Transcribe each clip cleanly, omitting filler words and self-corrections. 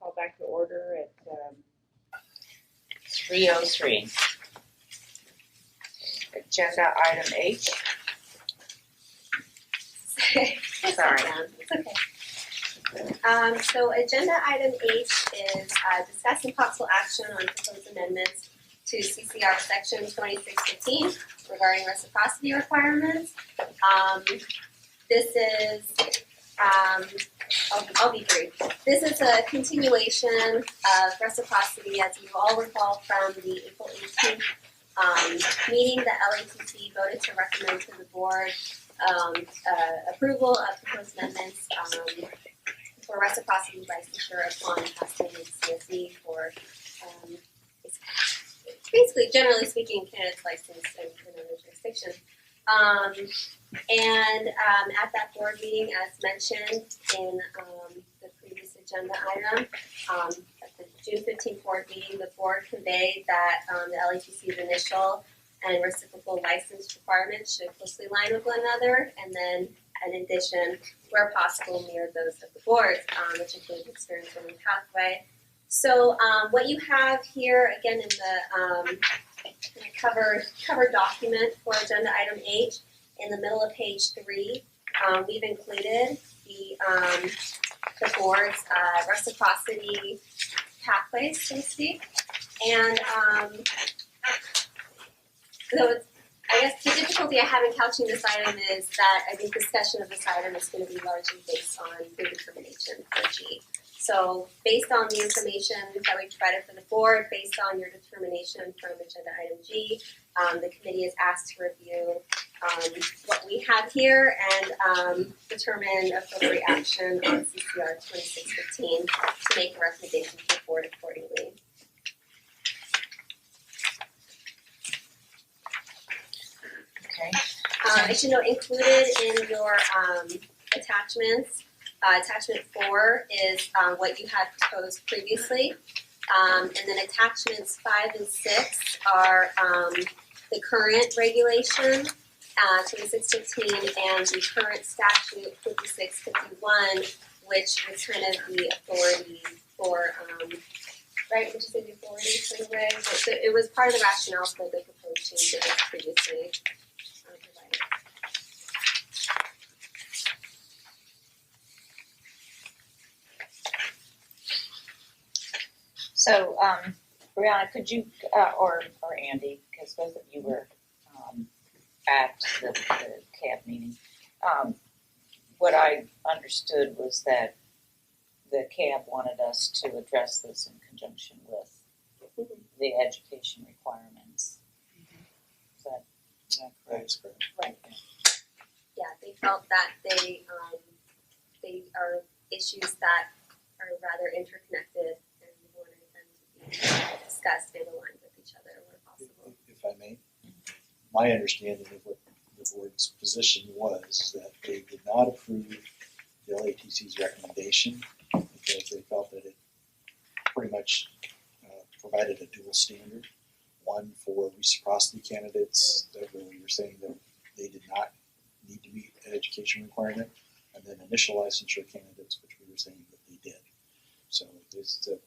call back to order at 3:03. Agenda item H. Sorry. It's okay. So agenda item H is discuss and possible action on proposed amendments to CCR section 2615 regarding reciprocity requirements. This is, I'll be brief. This is a continuation of reciprocity, as you all recall from the April 18th meeting. The LATC voted to recommend to the board approval of proposed amendments for reciprocity licensure upon passing the CSE for basically, generally speaking, candidates licensed in another jurisdiction. At that board meeting, as mentioned in the previous agenda item, at the June 15th board meeting, the board conveyed that the LATC's initial and reciprocal license requirements should closely align with one another, and then in addition, where possible, mirror those of the board, which includes experience learning pathway. So what you have here, again, in the cover document for agenda item H, in the middle of page 3, we've included the board's reciprocity pathways, so to speak. And so it's, I guess the difficulty I have in couching this item is that I think discussion of this item is going to be largely based on the determination for G. So based on the information that we provided for the board, based on your determination from agenda item G, the committee is asked to review what we have here and determine appropriate action on CCR 2615 to make a recommendation to the board accordingly. Okay. I should note, included in your attachments, attachment 4 is what you had proposed previously. And then attachments 5 and 6 are the current regulation, 2615, and the current statute 5651, which was kind of the authority for, right, would you say the authority for the reg? So it was part of the rationale for the proposed changes previously provided. So, Brianna, could you, or Andy, because both of you were at the CAB meeting, what I understood was that the CAB wanted us to address this in conjunction with the education requirements. Is that correct? That's correct. Right. Yeah, they felt that they are issues that are rather interconnected and wanted them to be discussed and aligned with each other where possible. If I may, my understanding of what the board's position was that they did not approve the LATC's recommendation because they felt that it pretty much provided a dual standard. One for reciprocity candidates that we were saying that they did not need to meet an education requirement, and then initial licensure candidates, which we were saying that they did. So there's a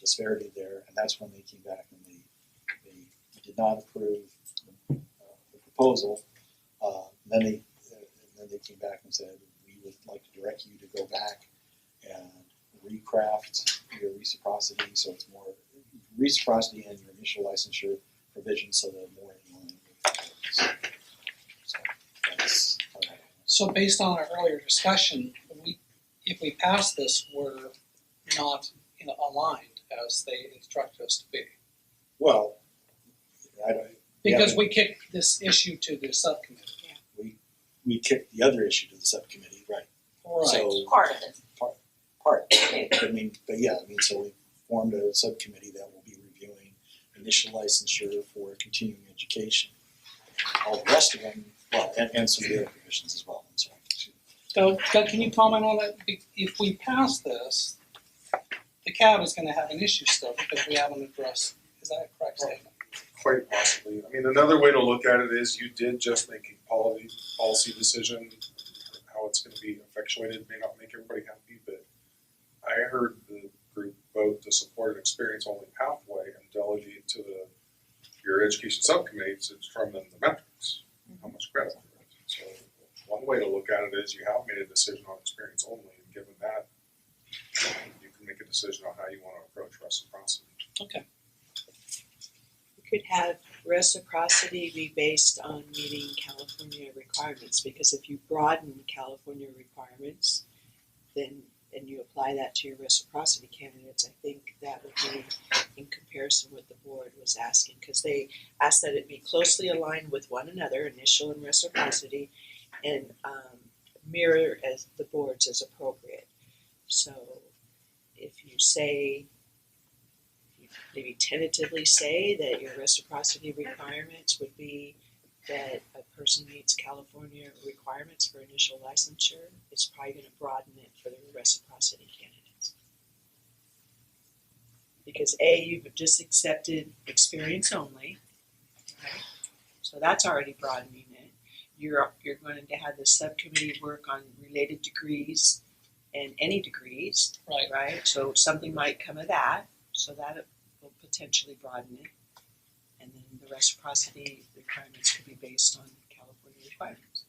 disparity there, and that's when they came back and they did not approve the proposal. Then they came back and said, we would like to direct you to go back and recraft your reciprocity so it's more reciprocity and your initial licensure provisions so they're more in line with so that's So based on our earlier discussion, if we pass this, we're not aligned as they instruct us to be. well, I don't. Because Yeah. we kicked this issue to the subcommittee. We kicked the other issue to the subcommittee, right? Right. So Part of it. part. So we formed a subcommittee that will be reviewing initial licensure for continuing education. All the rest of them, well, and some of the other provisions as well. I'm sorry. Doug, can you comment on that? If we pass this, the CAB is going to have an issue still because we haven't addressed. Is that a correct statement? Quite possibly. I mean, another way to look at it is you did just make a policy decision. How it's going to be effectuated may not make everybody happy, but I heard the group vote to support an experience-only pathway and delegate to your education subcommittee to determine the metrics, how much credit there is. So one way to look at it is you have made a decision on experience only, and given that, you can make a decision on how you want to approach reciprocity. Okay. We could have reciprocity be based on meeting California requirements, because if you broaden California requirements, then and you apply that to your reciprocity candidates, I think that would be in comparison with the board was asking, because they asked that it be closely aligned with one another, initial and reciprocity, and mirror as the boards as appropriate. So if you say, maybe tentatively say that your reciprocity requirements would be that a person meets California requirements for initial licensure, it's probably going to broaden it for the reciprocity candidates. Because A, you've just accepted experience only, right? So that's already broadening it. You're going to have the subcommittee work on related degrees and any degrees, Right. right? So something might come of that, so that will potentially broaden it. And then the reciprocity requirements could be based on California requirements.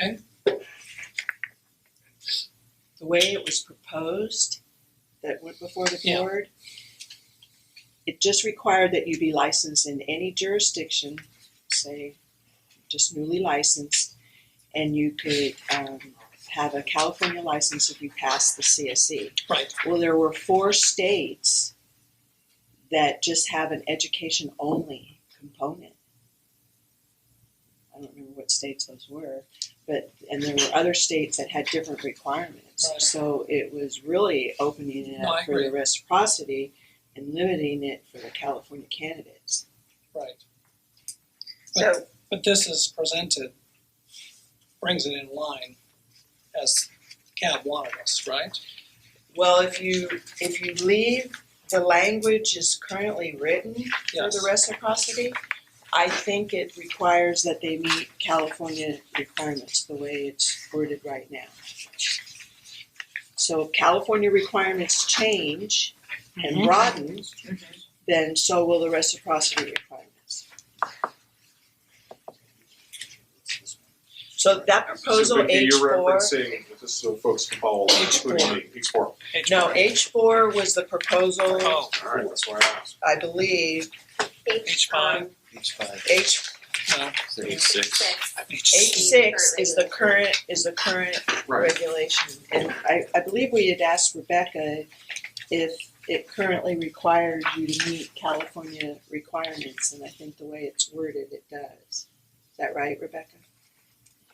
Okay. The way it was proposed, that went before the Yeah. board, it just required that you be licensed in any jurisdiction, say, just newly licensed, and you could have a California license if you pass the CSE. Right. Well, there were 4 states that just have an education only component. I don't remember what states those were, and there were other states that had different requirements. Right. So it was really opening it No, I up for the agree. reciprocity and limiting it for the California candidates. Right. So, But this is presented, brings it in line as CAB wanted us, right? Well, if you leave the language is currently written for Yes. the reciprocity, I think it requires that they meet California requirements the way it's worded right now. So if California requirements change and Mhm. broaden, then so will the reciprocity requirements. So that proposal So Vicky, you're H4, referencing, just so folks can follow along, H4. what do you mean, H4? no, H4 was the proposal, Oh, All right, that's why I asked. I believe, H5. H5. No, H6. H6 is the current Right. regulation. And I believe we had asked Rebecca if it currently required you to meet California requirements, and I think the way it's worded, it does. Is that right, Rebecca?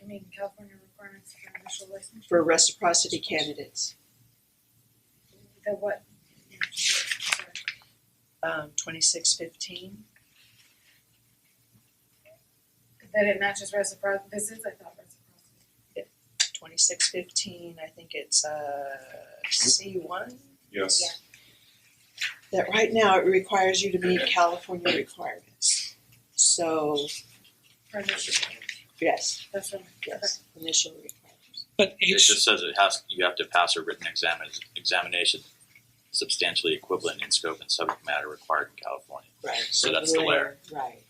You mean California requirements for initial license? For reciprocity candidates, The what? 2615. That it matches reciprocity, this is, I thought reciprocity. 2615, I think it's C1. Yes. Yeah. That right now it requires you to meet California requirements. So, For initial, yes, that's right. yes, initial requirements. but It H, just says you have to pass a written examination substantially equivalent in scope and subject matter required in California. Right. So that's the layer. Right.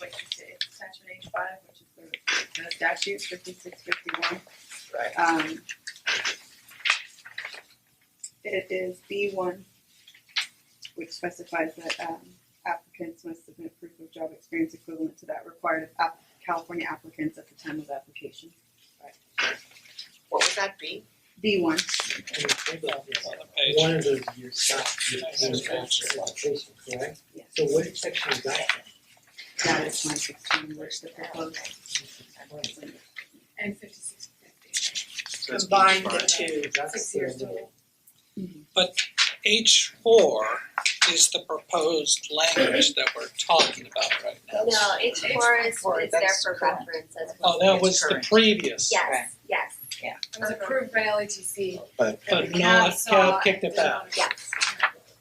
Like you said, it's attachment H5, which is the statute 5651. Right. It is B1, which specifies that applicants must submit proof of job experience equivalent to that required of California applicants at the time of application. what would that be? B1. on the page. One of those years stopped your application, correct? Yes. So what section is that? That is 2016, which the proposed. And 5650. Combine the two. That's 6 years the- total. H4 is the proposed language that we're talking about right now. No, H4 is there that's for current. reference as Oh, well. that was the current. previous. Yes, yes, It was approved by LATC. But But And the not, CAB saw kicked it back. yes.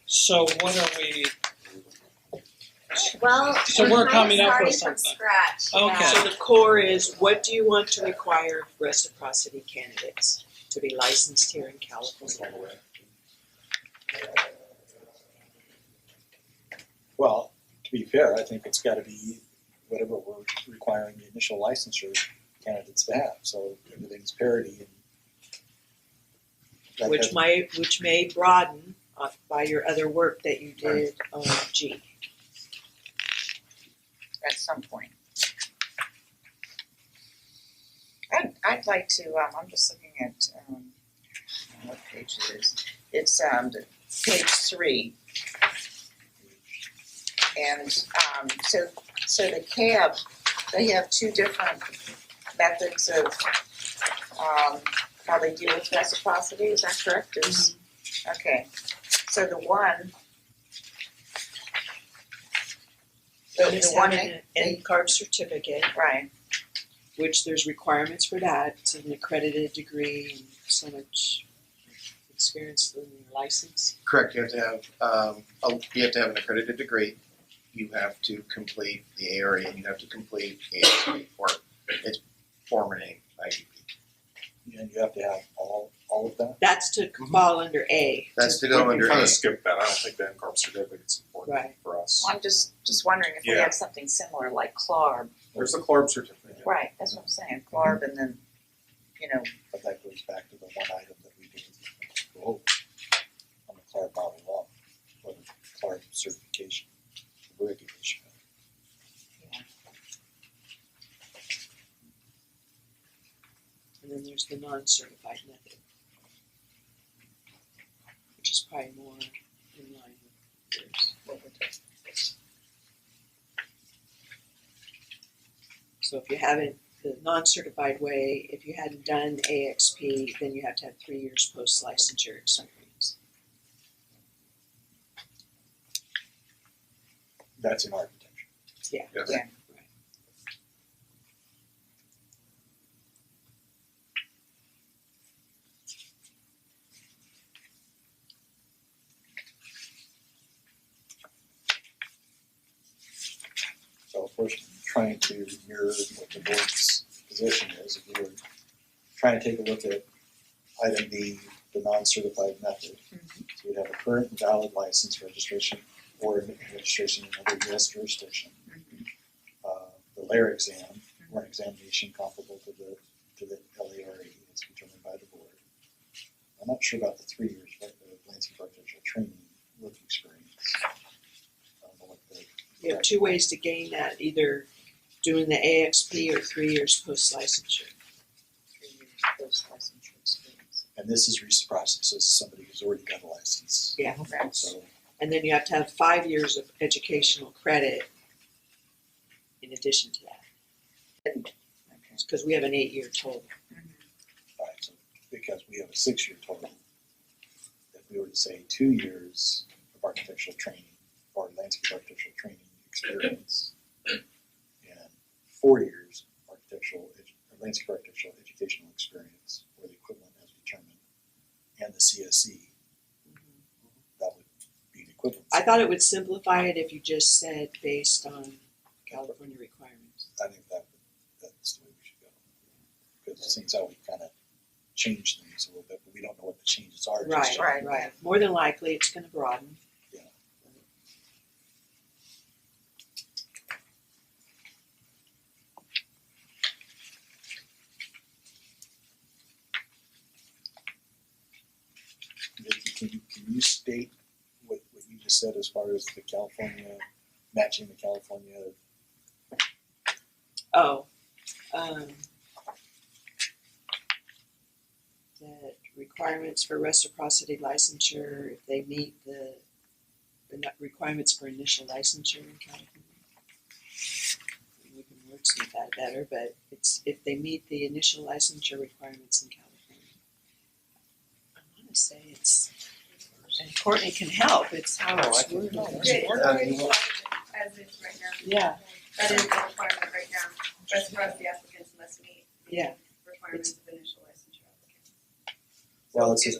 So what are we, Well, So we're we're kind coming of up with starting from something. scratch. Okay. Yeah. So the core is, what do you want to require of reciprocity candidates to be licensed here in California? Well, to be fair, I think it's gotta be whatever we're requiring the initial licensure candidates to have, so everything's parity and that- Which may broaden by your other work that you did on G. At some point. I'd like to, I'm just looking at, what page it is. It's, page 3. And, so the CAB, they have two different methods of, how they deal with reciprocity, is that correct? Okay, so the one. One is The one having an NCARB certificate, right, which there's requirements for that. It's an accredited degree and so much experience in your license. Correct, you have to have an accredited degree, you have to complete the ARE, and you have to complete ASP, or it's form an IDP. and you have to have all of that. That's to fall under A. That's to We go can under kind A. of skip that, I don't think the NCARB certificate's important Right. for us. I'm just wondering if we Yeah. have something similar like CLARB. There's a CLARB certificate. Right, that's what I'm saying, CLARB and then, But that goes back to the one item that we did on the CLARB model law, or the CLARB certification, the regulation. And then there's the non-certified method, which is probably more in line with yours. So if you haven't, the non-certified way, if you hadn't done AXP, then you have to have 3 years post-licensure experience. That's in architecture. Yeah. Yes. Yeah. So of course, trying to mirror what the board's position is, if you were trying to take a look at item B, the non-certified method. So you'd have a current and valid license registration or registration in another US jurisdiction. The LAIR exam or an examination comparable to the LARE as determined by the board. I'm not sure about the 3 years, but the landscape architectural training work experience. I don't know what the You have 2 ways to gain that, either doing the AXP or 3 years post-licensure. 3 years post-licensure experience. And this is reciprocity, so this is somebody who's already got a license. Yeah. Right. So And then you have to have 5 years of educational credit in addition to that, Okay. because we have an 8-year total. right, so because we have a 6-year total, if we were to say 2 years of architectural training or landscape architectural training experience and 4 years of landscape architectural educational experience or the equivalent as determined, and the CSE, that would be an equivalent. I thought it would simplify it if you just said based on California requirements. I think that's the way we should go. Because it seems how we kind of change things a little bit, but we don't know what the changes are just yet. Right. More than likely, it's gonna broaden. Yeah. Vicki, can you state what you just said as far as the California, matching the California? Oh, that requirements for reciprocity licensure, if they meet the requirements for initial licensure in California. We can wordsmith that better, but it's if they meet the initial licensure requirements in California. I wanna say it's, and Courtney can help, it's how it's worded. As is right now. Yeah. That is the requirement right now. Reciprocity applicants must meet Yeah. requirements of initial licensure applicants. Well, it says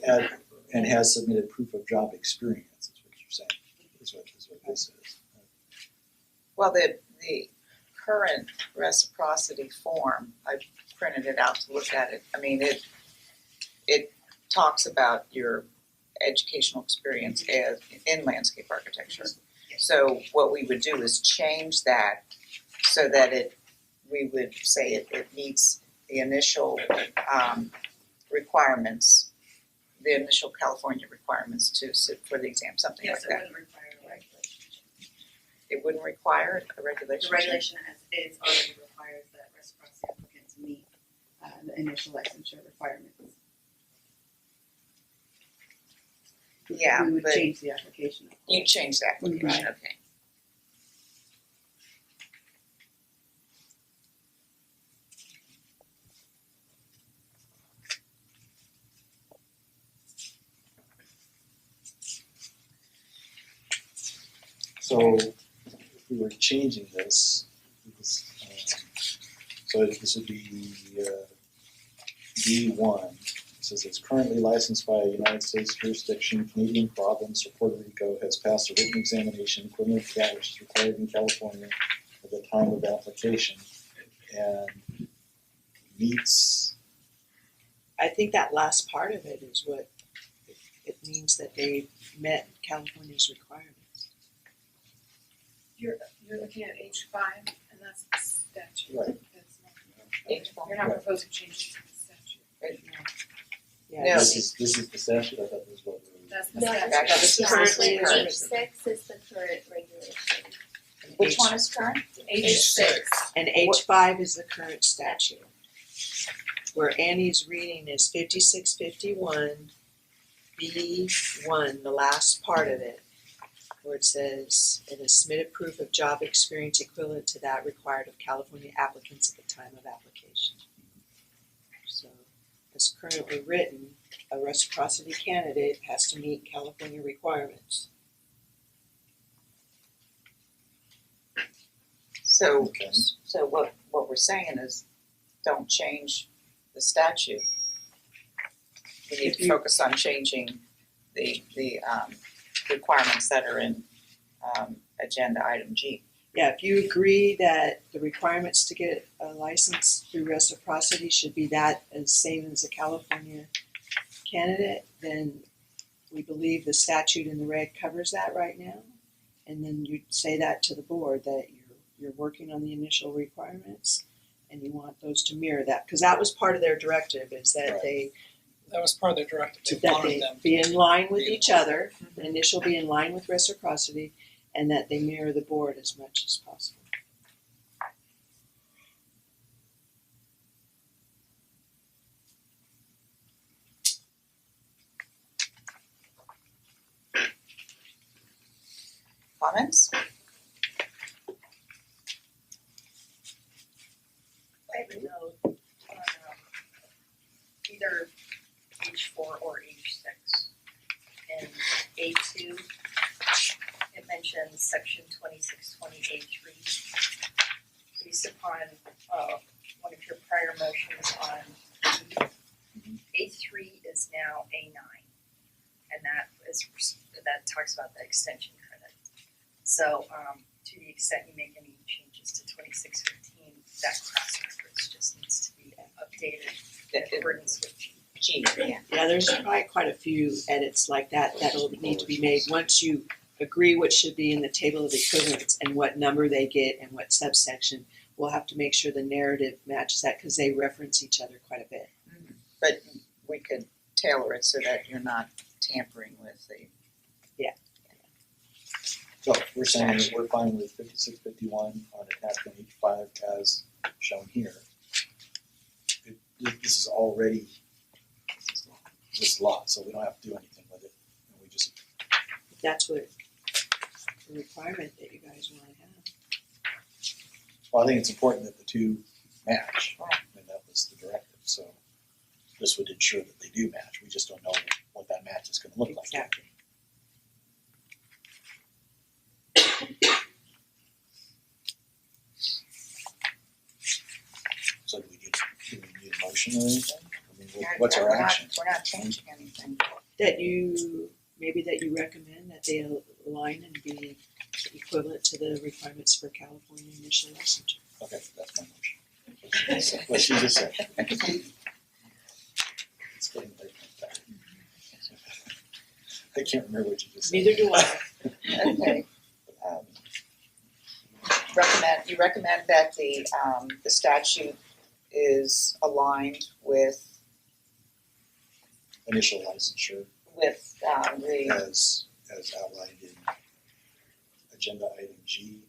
and has submitted proof of job experience, is what you're saying, is what this is. Well, the current reciprocity form, I printed it out to look at it. I mean, it talks about your educational experience in landscape architecture. So what we would do is change that so that we would say it meets the initial requirements, the initial California requirements to sit for the exam, something like Yes, it that. wouldn't require a regulation change. It wouldn't require a regulation The change. regulation as is already requires that reciprocity applicants meet the initial licensure requirements. Yeah, We would but change the application. of you course. changed the application, okay. So if we were changing this, so this would be B1. It says it's currently licensed by a United States jurisdiction, Canadian province, or Puerto Rico, has passed a written examination equivalent to that which is required in California at the time of application, and meets. I think that last part of it is what it means that they met California's requirements. You're looking at H5, and that's the statute. Right. That's not, H5. you're not Right. proposing changes to the statute. Yeah, No. This is the statute. I thought this was what we were. That's the No, statute. Actually, this is currently currently is- H6 is the current regulation. Which one is current? H6. And H5 is the current statute. Where Annie's reading is 5651 B1, the last part of it, where it says, it is submitted proof of job experience equivalent to that required of California applicants at the time of application. So, as currently written, a reciprocity candidate has to meet California requirements. So, Okay. so what we're saying is, don't change the statute. We need If to you- focus on changing the requirements that are in agenda item G. Yeah, if you agree that the requirements to get a license through reciprocity should be that as same as a California candidate, then we believe the statute in the reg covers that right now. And then you say that to the board that you're working on the initial requirements and you want those to mirror that, because that was part of their directive, is that Right. they That was part of their directive, they that wanted they them. be in line with be in each line. other, the initial be in line with reciprocity, and that they mirror the board as much as possible. Comments? I have a note on either H4 or H6. In A2, it mentions section 2620A3. Based upon one of your prior motions on A3 is now A9. And that talks about the extension credit. So to the extent you make any changes to 2615, that cross reference just needs to be updated in accordance with G, yeah. Yeah, there's probably quite a few edits like that that'll need to be made once you agree what should be in the table of equivalents and what number they get and what subsection. We'll have to make sure the narrative matches that because they reference each other quite a bit. But we could tailor it so that you're not tampering with the. So we're saying that we're fine with 5651 on attachment H5 as shown here. This is already this lot, so we don't have to do anything with it. And we just, If that's what the requirement that you guys want to have. well, I think it's important that the two match. Right. And that was the directive, so this would ensure that they do match. We just don't know what that match is gonna look like. Exactly. So do we need a motion or anything? I mean, what's our action? We're not changing anything. That you recommend that they align and be equivalent to the requirements for California initial licensure. Okay, that's my motion. What she just said. It's getting late. I can't remember what you just said. Neither do I. Okay. You recommend that the statute is aligned with Initial licensure the, as outlined in agenda item G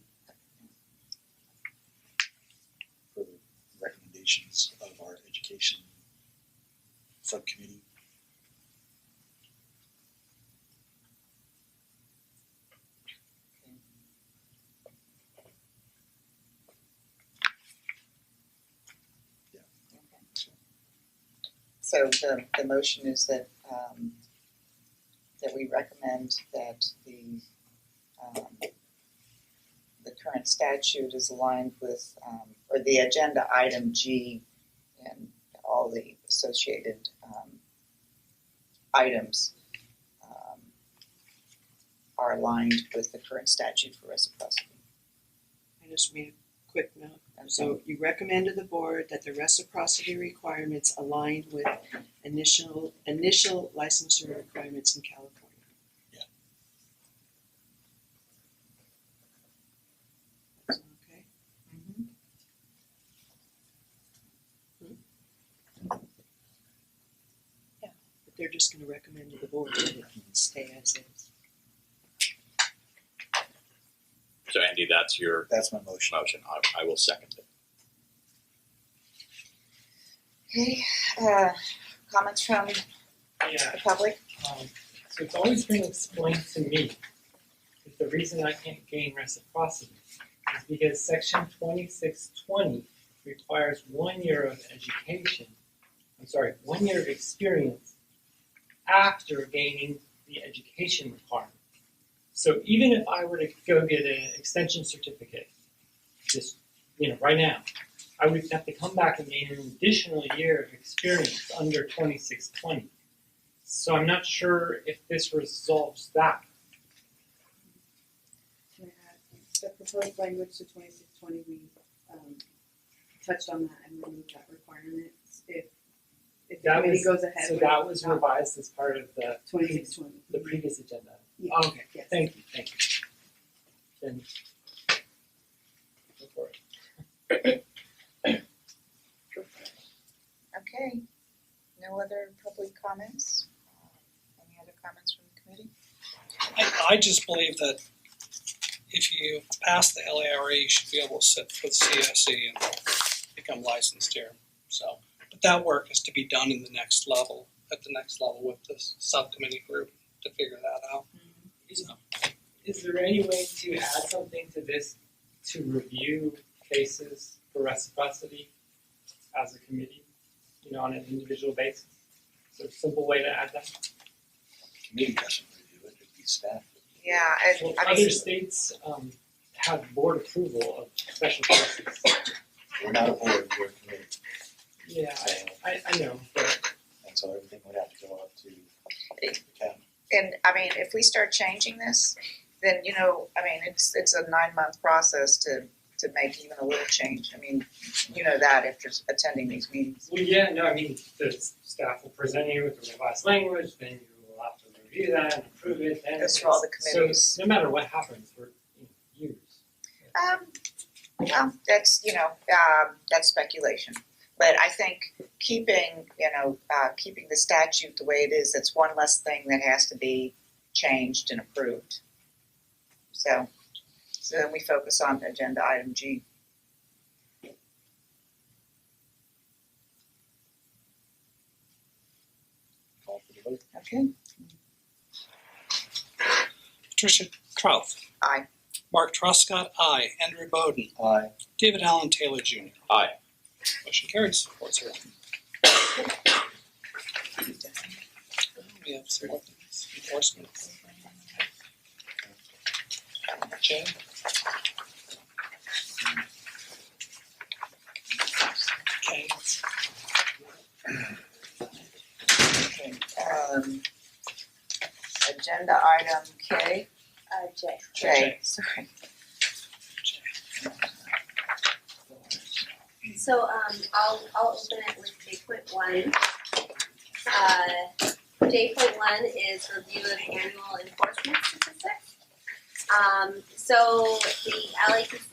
for the recommendations of our education subcommittee. so the motion is that that we recommend that the current statute is aligned with, or the agenda item G and all the associated items are aligned with the current statute for reciprocity. I just made a quick note. So you recommend to the board that the reciprocity requirements align with initial licensure requirements in California. Yeah. Okay. But they're just gonna recommend to the board that it stay as is. So Andy, that's your That's my motion. motion. I will second it. Okay, comments from Yeah, the public? so it's always been explained to me that the reason I can't gain reciprocity is because section 2620 requires 1 year of education, 1 year of experience after gaining the education requirement. So even if I were to go get an extension certificate, just, right now, I would have to come back and gain an additional year of experience under 2620. So I'm not sure if this resolves that. Can I add, the proposed language to 2620, we touched on that and removed that requirement. If the That committee was- goes ahead So with that was revised as part of the 2620. the previous agenda. Yeah. Okay, Yes. thank you. Then go for it. Okay, no other public comments? Any other comments from the committee? I just believe that if you pass the LARA, you should be able to sit for the CSE and become licensed here. So, but that work is to be done in the next level, at the next level with this subcommittee group to figure that out. Is there any way to add something to this to review cases for reciprocity as a committee, on an individual basis? Is there a simple way to add that? Committee doesn't review it, it'd be staff. Yeah, Well, I mean, other states have board approval of special cases. We're not a board, we're a committee, Yeah, I know, but and so everything would have to go up to the cabinet. and I mean, if we start changing this, then, it's a 9-month process to make even a little change. I mean, you know that after attending these meetings. well, yeah, no, I mean, the staff will present you with the revised language, then you will have to review that and approve it, then That's for all the committees. So no matter what happens for years. Well, that's, that's speculation. But I think keeping the statute the way it is, that's one less thing that has to be changed and approved. So then we focus on agenda item G. Call for the vote. Okay. Patricia Trouth. Aye. Mark Truscott, aye. Andrew Bowden. Aye. David Allen Taylor Jr. Aye. Motion carries 4-0. We have 3 enforcement. Okay. Okay. Okay. Agenda item K. J. J, sorry. So I'll open it with J.1. J.1 is review of annual enforcement statistics. So the LAPC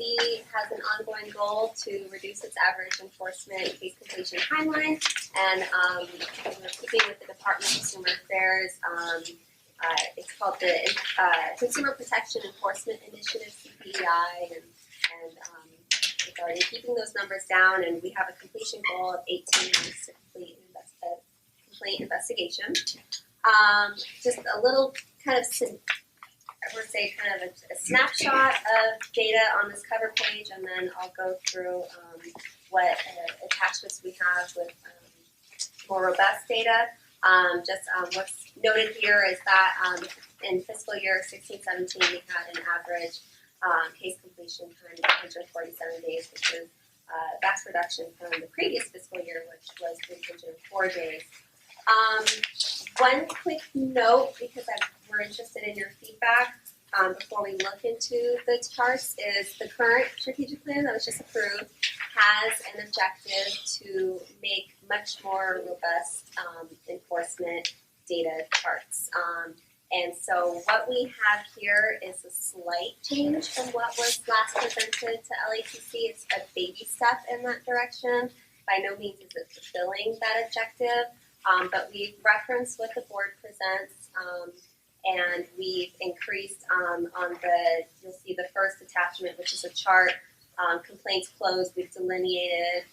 has an ongoing goal to reduce its average enforcement case completion timeline, and we're keeping with the Department of Consumer Affairs. It's called the Consumer Protection Enforcement Initiative (CPEI), and regarding keeping those numbers down, and we have a completion goal of 18 months to complete complaint investigation. Just a little kind of I would say kind of a snapshot of data on this cover page, and then I'll go through what attachments we have with more robust data. What's noted here is that in fiscal year 16-17 we had an average case completion time of 147 days, which is a vast reduction from the previous fiscal year, which was 304 days. One quick note, because we're interested in your feedback before we look into the charts, is the current strategic plan that was just approved has an objective to make much more robust enforcement data charts. And so what we have here is a slight change from what was last presented to LAPC. It's a baby step in that direction. By no means is it fulfilling that objective. But we've referenced what the board presents, and we've increased you'll see the first attachment, which is a chart, complaints closed. We've delineated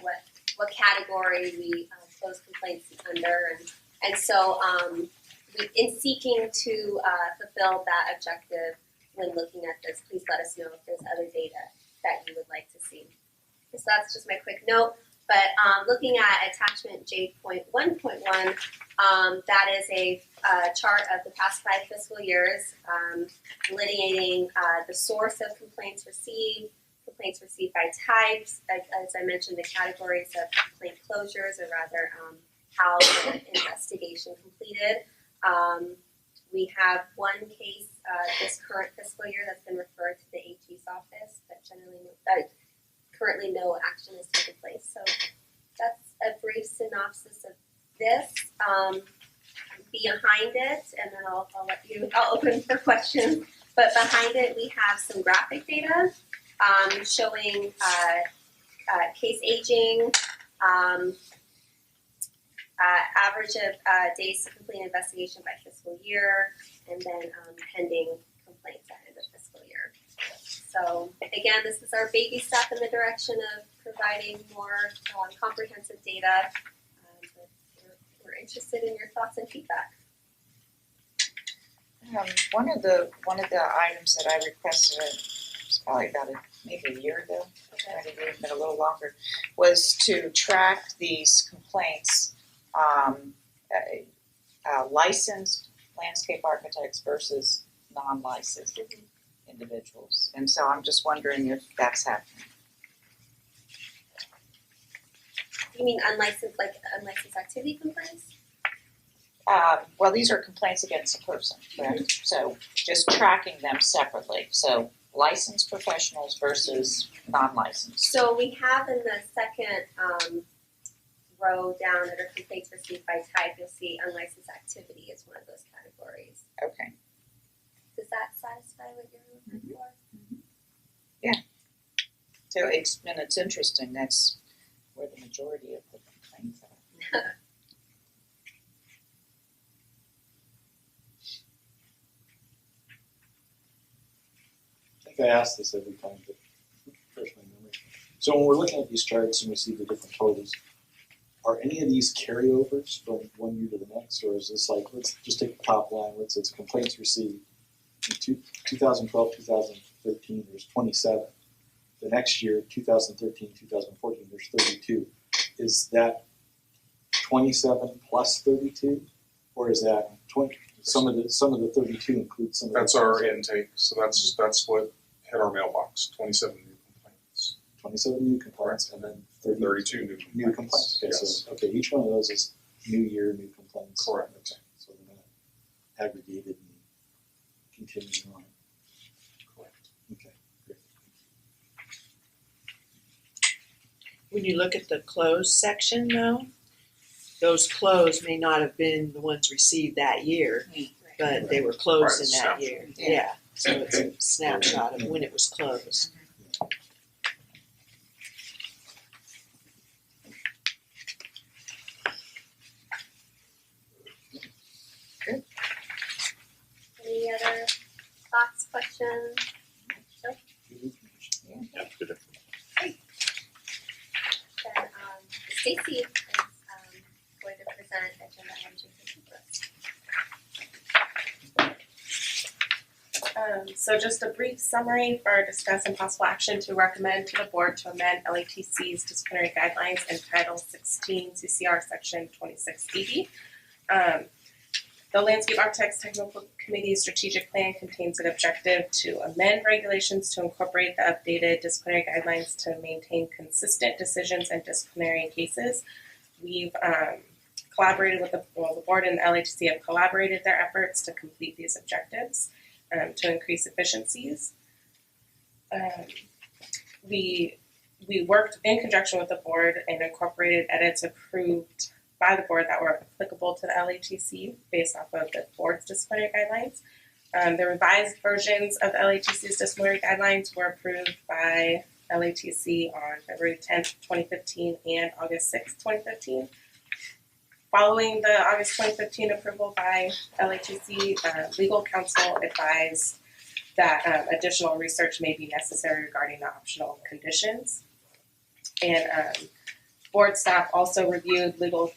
what category we close complaints under, and so in seeking to fulfill that objective when looking at this, please let us know if there's other data that you would like to see. So that's just my quick note. But looking at attachment J.1.1, that is a chart of the past 5 fiscal years, delineating the source of complaints received by types, as I mentioned, the categories of complaint closures, or rather how the investigation completed. We have one case this current fiscal year that's been referred to the AG's office, but currently no action is taking place. So that's a brief synopsis of this. Behind it, and then I'll open for questions, but behind it we have some graphic data showing case aging, average of days to complete investigation by fiscal year, and then pending complaints at end of fiscal year. So again, this is our baby step in the direction of providing more comprehensive data. But we're interested in your thoughts and feedback. One of the items that I requested, it's probably about maybe a year ago, might have even been a little longer, was to track these complaints, licensed landscape architects versus non-licensed individuals. And so I'm just wondering if that's happening. You mean unlicensed activity complaints? Well, these are complaints against a person, correct? So just tracking them separately. So licensed professionals versus non-licensed. So we have in the second row down under complaints received by type, you'll see unlicensed activity is one of those categories. Okay. Does that satisfy what you're looking for? Yeah. So it's interesting. That's where the majority of the complaints are. I think I ask this every time, but refresh my memory. So when we're looking at these charts and we see the different totals, are any of these carryovers from one year to the next, or is this like, let's just take the top line where it says complaints received in 2012, 2013, there's 27. The next year, 2013, 2014, there's 32. Is that 27 plus 32, or is that 20? Some of the 32 includes some of That's the our intake, so that's what hit our mailbox, 27 new complaints. 27 new complaints, and then 32 new complaints. Okay, Yes. so okay, each one of those is new year, new complaints. Correct. Okay, so they're not aggregated. contingent on it. Correct. Okay, great. When you look at the closed section though, those closed may not have been the ones received that year, but they were closed in that year. Yeah, so it's a snapshot of when it was closed. Any other thoughts, questions? Yeah, good information. Then Stacy is going to present agenda item 250 for us. So just a brief summary for discuss and possible action to recommend to the board to amend LATC's disciplinary guidelines in Title 16 CCR Section 2680. The Landscape Architects Technical Committee's strategic plan contains an objective to amend regulations to incorporate the updated disciplinary guidelines to maintain consistent decisions in disciplinary cases. We've collaborated with the board and the LHC have collaborated their efforts to complete these objectives to increase efficiencies. We worked in conjunction with the board and incorporated edits approved by the board that were applicable to the LHTC based off of the board's disciplinary guidelines. The revised versions of the LHTC's disciplinary guidelines were approved by LHTC on February 10th, 2015 and August 6th, 2015. Following the August 2015 approval by LHTC, legal counsel advised that additional research may be necessary regarding the optional conditions. And board staff also reviewed legal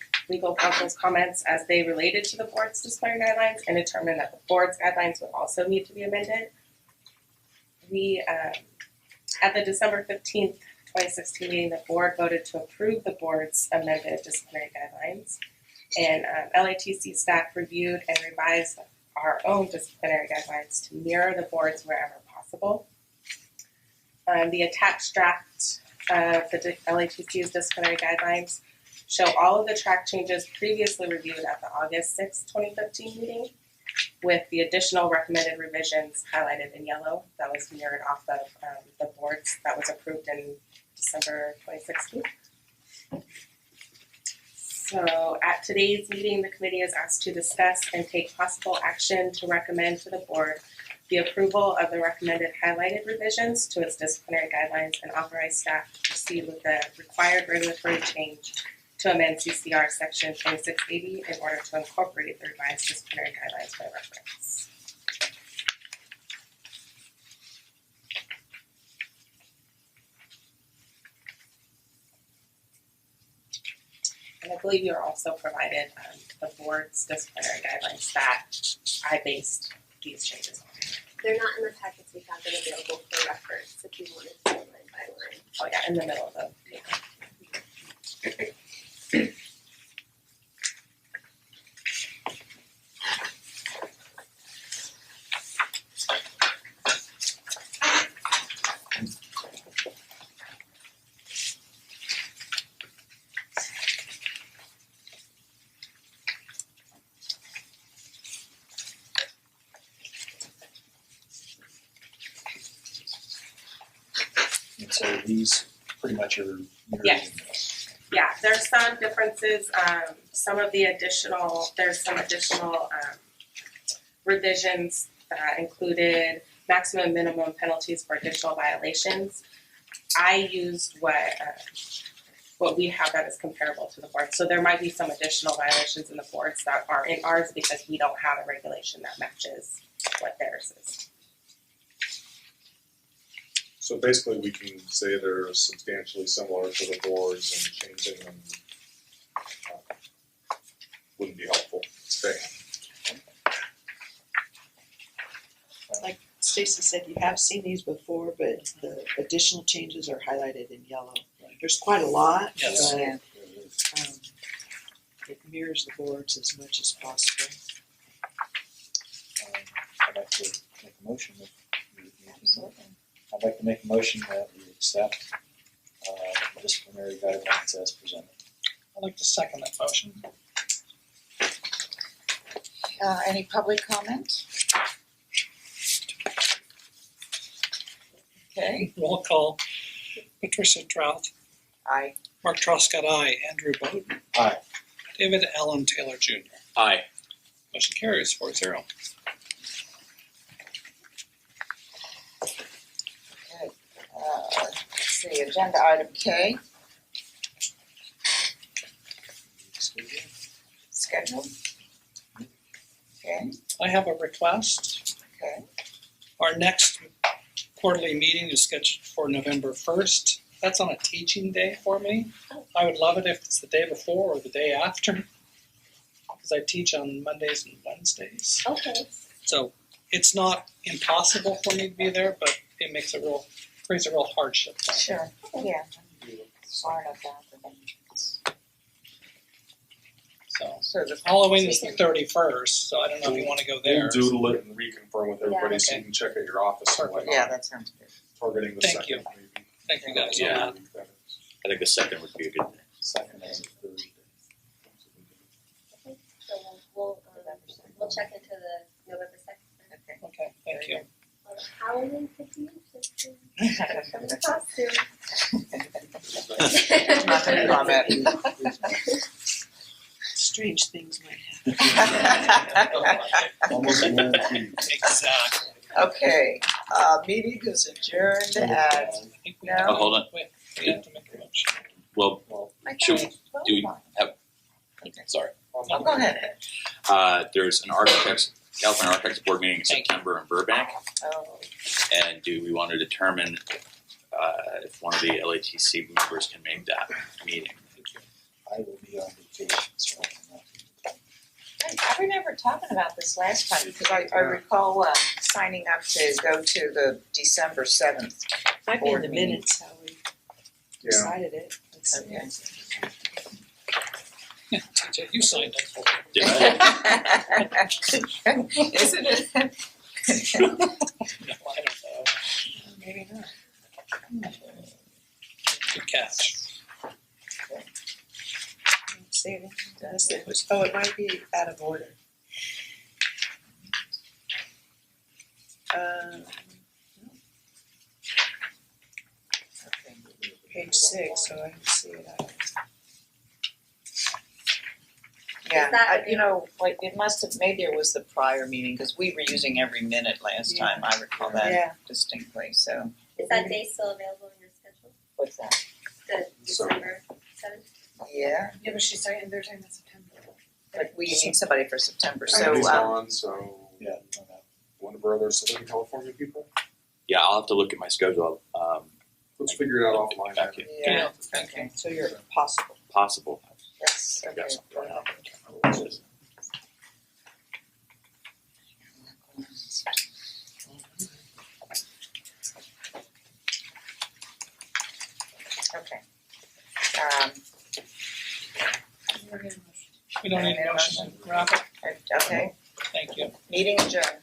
counsel's comments as they related to the board's disciplinary guidelines and determined that the board's guidelines would also need to be amended. We, at the December 15th, 2016 meeting, the board voted to approve the board's amended disciplinary guidelines. And LATC staff reviewed and revised our own disciplinary guidelines to mirror the board's wherever possible. The attached draft of the LATC's disciplinary guidelines show all of the track changes previously reviewed at the August 6, 2015 meeting, with the additional recommended revisions highlighted in yellow that was mirrored off of the board's that was approved in December 2016. So at today's meeting, the committee is asked to discuss and take possible action to recommend to the board the approval of the recommended highlighted revisions to its disciplinary guidelines and authorize staff to proceed with the required regulatory change to amend CCR Section 2680 in order to incorporate the revised disciplinary guidelines by reference. And I believe you're also provided the board's disciplinary guidelines that I based these changes on. They're not in the packets, we have them available for reference if you wanted to line by line. Oh yeah, in the middle of the table. And so these pretty much are mirrored in Yes. this. Yeah, there's some differences, there's some additional revisions that included maximum and minimum penalties for additional violations. I used what we have that is comparable to the board. So there might be some additional violations in the boards that are in ours because we don't have a regulation that matches what theirs is. So basically, we can say they're substantially similar to the boards and changing them wouldn't be helpful. Stay. Like Stacy said, you have seen these before, but the additional changes are highlighted in yellow. There's quite a lot, Yes. but it mirrors the boards as much as possible. I'd like to make a motion that I'd like to make a motion that we accept the disciplinary guidelines as presented. I'd like to second that motion. Any public comment? Okay, Roll call. Patricia Trouth, aye. Mark Truscott, aye. Andrew Bowden. Aye. David Allen Taylor Jr. Aye. Motion carries 4-0. Okay, let's see, agenda item K, schedule. Okay, I have a request. okay, Our next quarterly meeting is scheduled for November 1st. That's on a teaching day for me. I would love it if it's the day before or the day after, because I teach on Mondays and Wednesdays. Okay. So it's not impossible for me to be there, but it creates a real hardship. sure, yeah. Far enough out for them. So So the Halloween is the 31st, so I don't know if you want to go there. We'll doodle it and reconfirm with everybody so Okay. you can check at your office and Perfect. yeah, whatnot, that sounds good. targeting the Thank second you. maybe. Thank you guys. Yeah. on that. I think the second would be a good day. Second is a Thursday. So we'll check into the November 2nd. Okay. Okay, thank you. Halloween cookies, just from the costume. Not gonna comment. Strange things might happen. Almost guaranteed. Exactly. Okay, meeting is adjourned at, I think we No. have, Oh, hold on. wait, we have to make a motion. Well, I Should thought do we voted on have, sorry. it. Oh, go ahead. There's an California Architects Board meeting in Thank you. September in Burbank. Oh, And do we want to determine if one of the LATC members can make that meeting? I will be on vacation, so I cannot. I remember talking about this last time because I recall signing up to go to the December 7th. Might be in Board the meeting. minutes how we Yeah. decided it. Let's see. Okay. TJ, you signed up for it. Did I? Isn't it? No, I don't know. Maybe not. Good catch. See it? Oh, it might be out of order. Page 6, so I can see it out. Yeah, Is that- you know, like it must have, maybe it was the prior meeting because we were using every minute last Yeah. time. I recall that Yeah. distinctly, so Is that day still available in your schedule? what's that? The December 7th? Yeah, Yeah, but she's saying they're saying that's September. but we need somebody for September, So, so on, so Yeah, no, no. one of our other Southern California people, Yeah, I'll have to look at my schedule. let's figure it out offline. Back in. yeah, Thank you. okay, So you're possible. Possible. yes, okay. Yes. Okay. We don't need a motion to wrap it. Okay, Thank you. meeting adjourned.